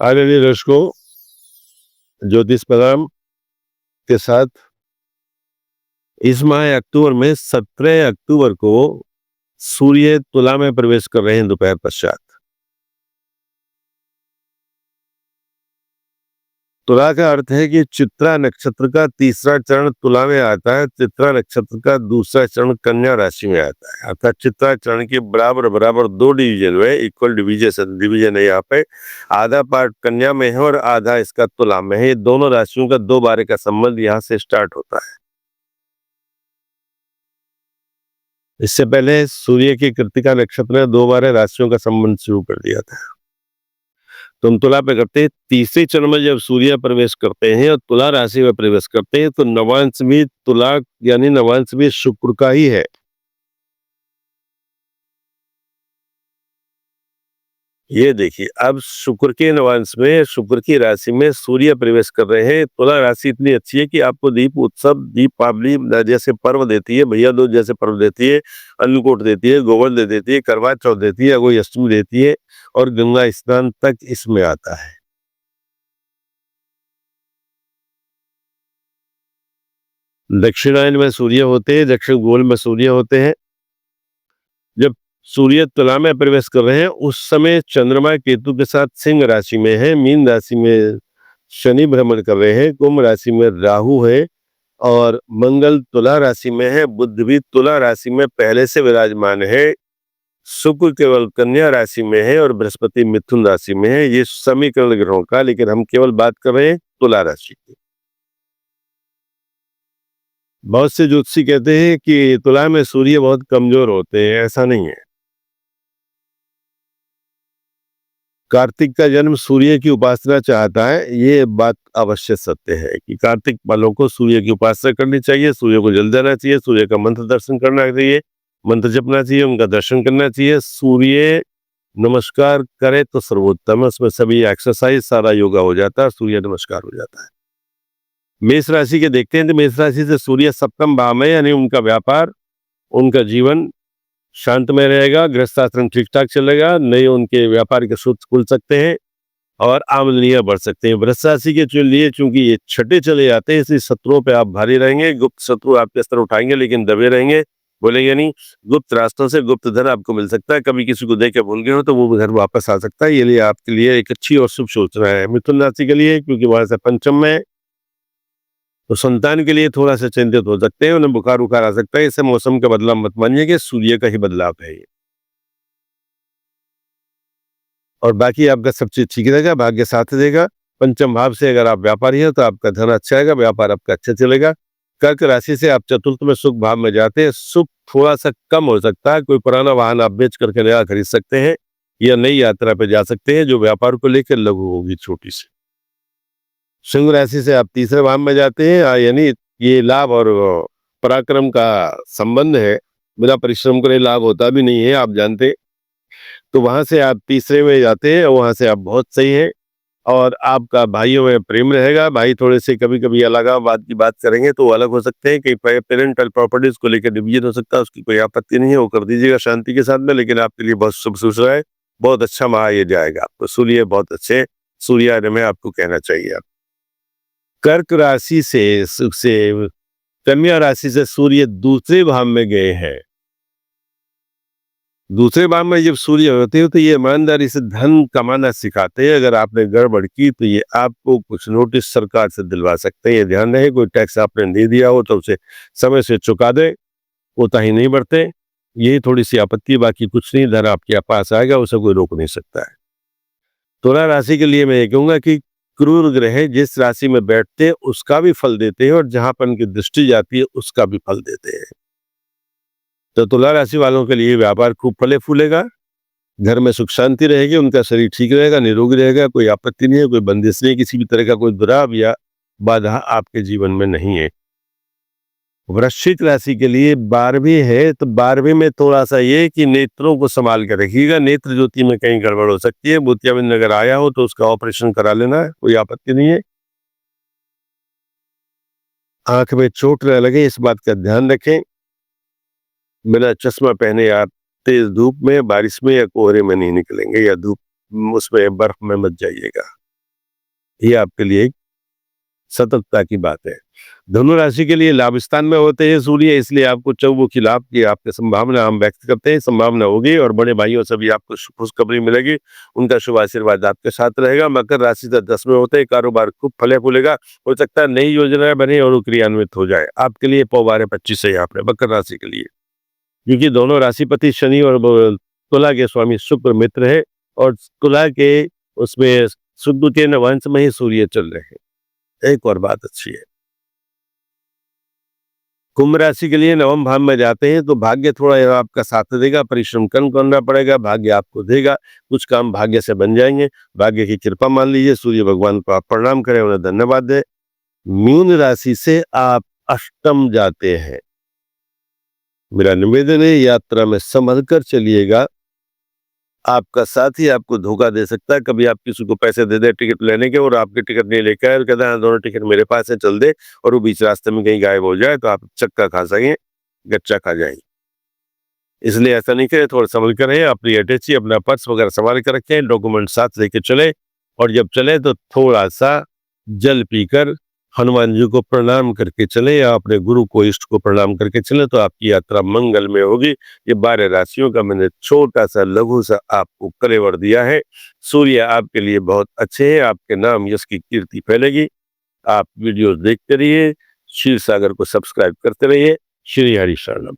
आदरणीय दर्शकों, ज्योतिष प्रणाम के साथ इस माह अक्टूबर में 17 अक्टूबर को सूर्य तुला में प्रवेश कर रहे हैं दोपहर पश्चात। तुला का अर्थ है कि चित्रा नक्षत्र का तीसरा चरण तुला में आता है, चित्रा नक्षत्र का दूसरा चरण कन्या राशि में आता है। अर्थात चित्रा चरण के बराबर बराबर 2 डिवीजन में इक्वल डिवीजन है। यहाँ पे आधा पार्ट कन्या में है और आधा इसका तुला में है। ये दोनों राशियों का 2 बारे का संबंध यहाँ से स्टार्ट होता है। इससे पहले सूर्य की कृत्तिका नक्षत्र ने 2 बार राशियों का संबंध शुरू कर दिया था। तो हम तुला पे करते हैं। तीसरे चरण में जब सूर्य प्रवेश करते हैं और तुला राशि में प्रवेश करते हैं तो नवांश भी तुला यानी नवांश भी शुक्र का ही है। ये देखिए, अब शुक्र के नवांश में शुक्र की राशि में सूर्य प्रवेश कर रहे हैं। तुला राशि इतनी अच्छी है कि आपको दीप उत्सव, दीपावली जैसे पर्व देती है, भैया दूज जैसे पर्व देती है, अन्नकूट देती है, गोवर्धन दे देती है, करवा चौथ देती है, कोई अष्टमी देती है और गंगा स्नान तक इसमें आता है। दक्षिणायन में सूर्य होते हैं, दक्षिण गोल में सूर्य होते हैं। जब सूर्य तुला में प्रवेश कर रहे हैं उस समय चंद्रमा केतु के साथ सिंह राशि में है, मीन राशि में शनि भ्रमण कर रहे हैं, कुंभ राशि में राहु है और मंगल तुला राशि में है, बुध भी तुला राशि में पहले से विराजमान है, शुक्र केवल कन्या राशि में है और बृहस्पति मिथुन राशि में है। ये समीकरण ग्रहों का, लेकिन हम केवल बात कर रहे हैं तुला राशि की। बहुत से ज्योतिषी कहते हैं कि तुला में सूर्य बहुत कमजोर होते हैं, ऐसा नहीं है। कार्तिक का जन्म सूर्य की उपासना चाहता है, ये बात अवश्य सत्य है कि कार्तिक वालों को सूर्य की उपासना करनी चाहिए, सूर्य को जल देना चाहिए, सूर्य का मंत्र दर्शन करना चाहिए, मंत्र जपना चाहिए, उनका दर्शन करना चाहिए। सूर्य नमस्कार करे तो सर्वोत्तम है, उसमें सभी एक्सरसाइज सारा योगा हो जाता है, सूर्य नमस्कार हो जाता है। मेष राशि के देखते हैं तो मेष राशि से सूर्य सप्तम भाव में, यानी उनका व्यापार, उनका जीवन शांतमय रहेगा, गृहस्थाश्रम ठीक ठाक चलेगा, नए उनके व्यापार के सूत्र खुल सकते हैं और आमदनियां बढ़ सकते हैं। वृष राशि के लिए चूंकि ये छठे चले जाते हैं, इसलिए शत्रुओं पे आप भारी रहेंगे, गुप्त शत्रु आपके स्तर उठाएंगे लेकिन दबे रहेंगे, बोलेंगे नहीं। गुप्त रास्तों से गुप्त धन आपको मिल सकता है, कभी किसी को दे के भूल गए हो तो वो घर वापस आ सकता है। ये लिए आपके लिए एक अच्छी और शुभ सूचना है। मिथुन राशि के लिए, क्योंकि वहां से पंचम में, तो संतान के लिए थोड़ा सा चिंतित हो सकते हैं, उन्हें बुखार उखार आ सकता है। इसे मौसम का बदलाव मत मानिए कि सूर्य का ही बदलाव है ये। और बाकी आपका सब चीज ठीक रहेगा, भाग्य साथ देगा। पंचम भाव से अगर आप व्यापारी हैं तो आपका धन अच्छा आएगा, व्यापार आपका अच्छा चलेगा। कर्क राशि से आप चतुर्थ में सुख भाव में जाते हैं, सुख थोड़ा सा कम हो सकता है। कोई पुराना वाहन आप बेच करके नया खरीद सकते हैं या नई यात्रा पे जा सकते हैं जो व्यापार को लेकर लघु होगी, छोटी सी। सिंह राशि से आप तीसरे भाव में जाते हैं, यानी ये लाभ और पराक्रम का संबंध है। बिना परिश्रम करे लाभ होता भी नहीं है, आप जानते। तो वहां से आप तीसरे में जाते हैं और वहां से आप बहुत सही है और आपका भाइयों में प्रेम रहेगा। भाई थोड़े से कभी कभी अलगाववाद की बात करेंगे तो वो अलग हो सकते हैं, कई पेरेंटल प्रॉपर्टीज को लेकर डिवीजन हो सकता है, उसकी कोई आपत्ति नहीं है, वो कर दीजिएगा शांति के साथ में। लेकिन आपके लिए बहुत शुभ सूचना है, बहुत अच्छा माह ये जाएगा आपको। सूर्य बहुत अच्छे सूर्य में आपको कहना चाहिए। आप कर्क राशि से कन्या राशि से सूर्य दूसरे भाव में गए हैं। दूसरे भाव में जब सूर्य होते हैं तो ये ईमानदारी से धन कमाना सिखाते हैं। अगर आपने गड़बड़ की तो ये आपको कुछ नोटिस सरकार से दिलवा सकते हैं। ये ध्यान रहे, कोई टैक्स आपने नहीं दिया हो तो उसे समय से चुका दे, कोताही नहीं बरते। यही थोड़ी सी आपत्ति, बाकी कुछ नहीं। धन आपके पास आएगा, उसे कोई रोक नहीं सकता है। तुला राशि के लिए मैं ये कहूंगा कि क्रूर ग्रह जिस राशि में बैठते हैं उसका भी फल देते हैं और जहां पर उनकी दृष्टि जाती है उसका भी फल देते हैं। तो तुला राशि वालों के लिए व्यापार खूब फले फूलेगा, घर में सुख शांति रहेगी, उनका शरीर ठीक रहेगा, निरोगी रहेगा, कोई आपत्ति नहीं है, कोई बंदिश नहीं, किसी भी तरह का कोई दुराव या बाधा आपके जीवन में नहीं है। वृश्चिक राशि के लिए 12वीं है, तो 12वीं में थोड़ा सा ये कि नेत्रों को संभाल कर रखिएगा, नेत्र ज्योति में कहीं गड़बड़ हो सकती है। मोतियाबिंद अगर आया हो तो उसका ऑपरेशन करा लेना है, कोई आपत्ति नहीं है। आंख में चोट न लगे इस बात का ध्यान रखें। बिना चश्मा पहने आप तेज धूप में, बारिश में या कोहरे में नहीं निकलेंगे, या धूप उसमें बर्फ में मत जाइएगा। ये आपके लिए एक सतर्कता की बात है। धनु राशि के लिए लाभ स्थान में होते हैं सूर्य, इसलिए आपको चहुमुखी लाभ की आपकी संभावना हम व्यक्त करते हैं, संभावना होगी और बड़े भाइयों से भी आपको खुशखबरी मिलेगी। उनका शुभ आशीर्वाद आपके साथ रहेगा। मकर राशि का 10 में होते हैं, कारोबार खूब फले फूलेगा। हो सकता है नई योजनाएं बने और वो क्रियान्वित हो जाए। आपके लिए पौवारे 25 है यहाँ पे मकर राशि के लिए, क्योंकि दोनों राशिपति शनि और तुला के स्वामी शुक्र मित्र है और तुला के उसमें शुक्र के नवांश में ही सूर्य चल रहे हैं। एक और बात अच्छी है, कुंभ राशि के लिए नवम भाव में जाते हैं तो भाग्य थोड़ा यहाँ आपका साथ देगा, परिश्रम कम करना पड़ेगा, भाग्य आपको देगा, कुछ काम भाग्य से बन जाएंगे। भाग्य की कृपा मान लीजिए, सूर्य भगवान को आप प्रणाम करें, उन्हें धन्यवाद दें। मीन राशि से आप अष्टम जाते हैं, मेरा निवेदन है यात्रा में संभल कर चलिएगा। आपका साथी आपको धोखा दे सकता है, कभी आप किसी को पैसे दे दे टिकट लेने के और आपके टिकट नहीं लेकर आए और कहता है दोनों टिकट मेरे पास है चल दे, और वो बीच रास्ते में कहीं गायब हो जाए तो आप चक्का खा सकें, गच्चा खा जाएंगे। इसलिए ऐसा नहीं करें, थोड़ा संभल कर रहे, अपनी अटैची अपना पर्स वगैरह संभाल कर रखें, डॉक्यूमेंट साथ लेके चले और जब चले तो थोड़ा सा जल पीकर हनुमान जी को प्रणाम करके चले या अपने गुरु को इष्ट को प्रणाम करके चले तो आपकी यात्रा मंगल में होगी। ये 12 राशियों का मैंने छोटा सा लघु सा आपको कलेवर दिया है। सूर्य आपके लिए बहुत अच्छे हैं, आपके नाम यश की कीर्ति फैलेगी। आप वीडियो देखते रहिए, क्षीर सागर को सब्सक्राइब करते रहिए। श्री हरि शरणम।